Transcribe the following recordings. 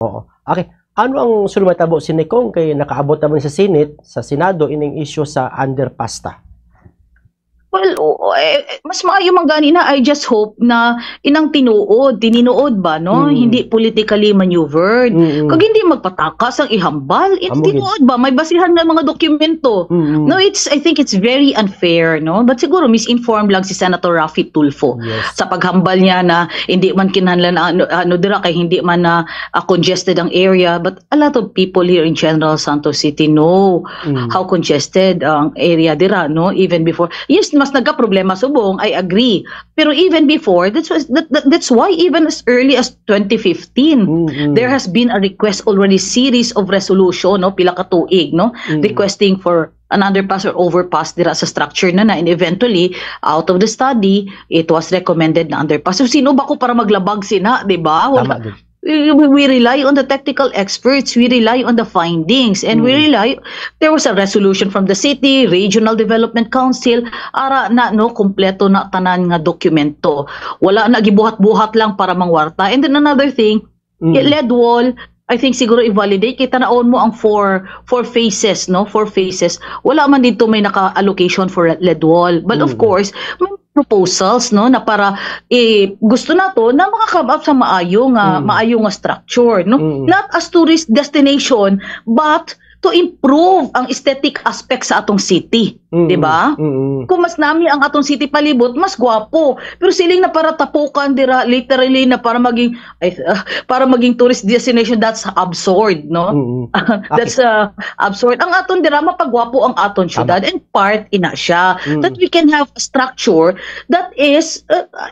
Oo. Okay. Ano ang sulmatabo si Nikong kay nakaabot naman sa Senate, sa Senado ining issue sa underpass ta? Well, mas maayo man gani na. I just hope na inang tininuod ba, no? Hindi politically maneuvered. Kag hindi magpatakas ang ihambal, Amo gid. tinuod ba? May basihan nga mga dokumento. No, I think it's very unfair, no? But siguro misinformed lang si Senator Raffy Tulfo Yes. sa paghambal niya na hindi man kinahanglan ano dira kay hindi man na congested ang area. But a lot of people here in General Santos City know how congested ang area dira, no? Even before. Yes, mas nagka-problema subong, I agree. Pero even before, that's why even as early as 2015, there has been a request already, series of resolution, no, pila ka tuig, no, requesting for an underpass or overpass dira sa structure na and eventually out of the study it was recommended na underpass. So sino ba ko para maglabag sina, di ba? Tama din. We rely on the technical experts, we rely on the findings, and there was a resolution from the city, Regional Development Council, ara na, no, kompleto na tanan nga dokumento. Wala na, gibuhat-buhat lang para mangwarta. And then another thing, lead wall, I think siguro i-validate, kita naon mo ang four phases, no? 4 phases. Wala man dito may naka-allocation for lead wall. But of course, may proposals, no, na para gusto nato na maka-come up sa maayo nga structure, no? Not as tourist destination, but to improve ang aesthetic aspect sa atong city, di ba? Kung mas nami ang atong city palibot, mas gwapo. Pero siling na para tapukan dira, literally na para maging tourist destination, that's absurd, no? That's absurd. Ang aton dira mapagwapo ang aton syudad, and part ina siya that we can have a structure that is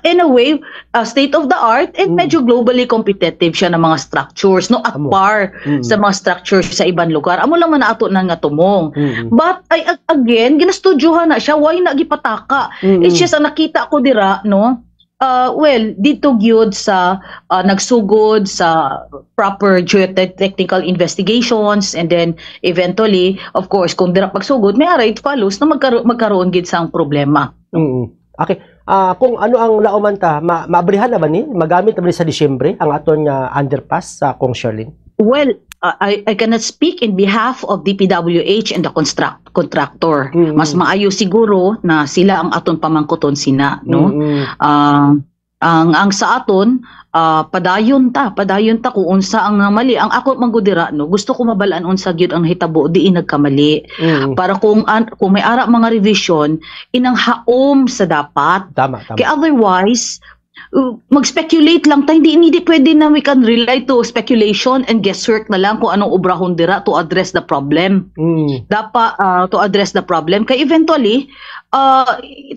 in a way state of the art and medyo globally competitive siya ng mga structures, no, at par sa mga structures sa ibang lugar. Amo lang man ato na nga tumong. But again, ginastudyohan na siya, why na gipataka? It's just nakita ko dira, no, well, dito gyud sa nagsugod sa proper geotechnical investigations, and then eventually, of course, kung dira pagsugod, may aray follows na magkaroon gid sang problema. Okay. Kung ano ang lauman ta, maabrihan na ba ni? Magamit na ba ni sa Disyembre ang aton nga underpass sa Kong Sherlyn? Well, I cannot speak in behalf of DPWH and the contractor. Mas maayo siguro na sila ang aton pamangkuton sina, no? Ang sa aton padayon ta kung unsa ang mali. Ang ako manggudira, no, gusto ko mabalaan unsa gyud ang hitabo di nagkamali. Para kung may ara mga revision inang haom sa dapat. Tama. Kaya otherwise mag-speculate lang tayo, hindi pwede na we can rely to speculation and guesswork na lang kung anong obrahon dira to address the problem. Dapat to address the problem. Kaya eventually,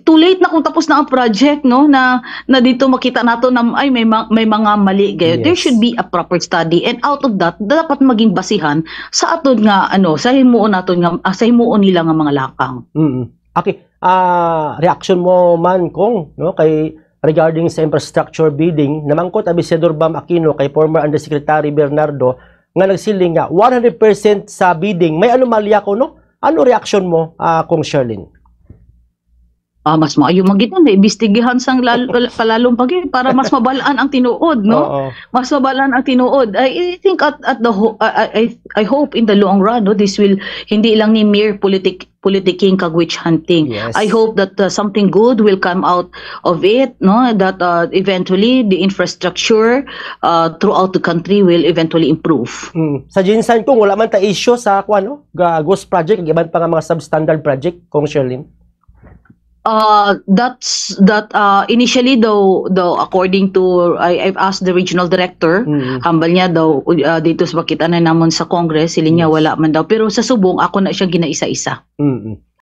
too late na kung tapos na ang project, no, na dito makita nato na ay may mga mali gayo. Yes. There should be a proper study, and out of that dapat maging basihan sa aton nga sa himuon naton nga sa himuon nila nga mga lakang. Okay. Reaction mo man kung, no, kay regarding sa infrastructure bidding, namangkot Abisador Bam Aquino kay former Undersecretary Bernardo nga nagsiling nga 100% sa bidding. May anomalya ko, no? Ano reaction mo, Kong Sherlyn? Mas maayo magitan na imbestigahan sang palalong pagi para mas mabalaan ang tinuod, no? Mas mabalaan ang tinuod. I think at the I hope in the long run, no, this will hindi lang ni mere politicking kag witch hunting. Yes. I hope that something good will come out of it, no, that eventually the infrastructure throughout the country will eventually improve. Sa Jinsan kung wala man ta issue sa ghost project ug iban pa nga mga substandard project, Kong Sherlyn? Initially though according to I've asked the regional director, hambal niya daw dito sa bakita na namon sa Congress, sila niya wala man daw, pero sa subong ako na siyang ginaisa-isa.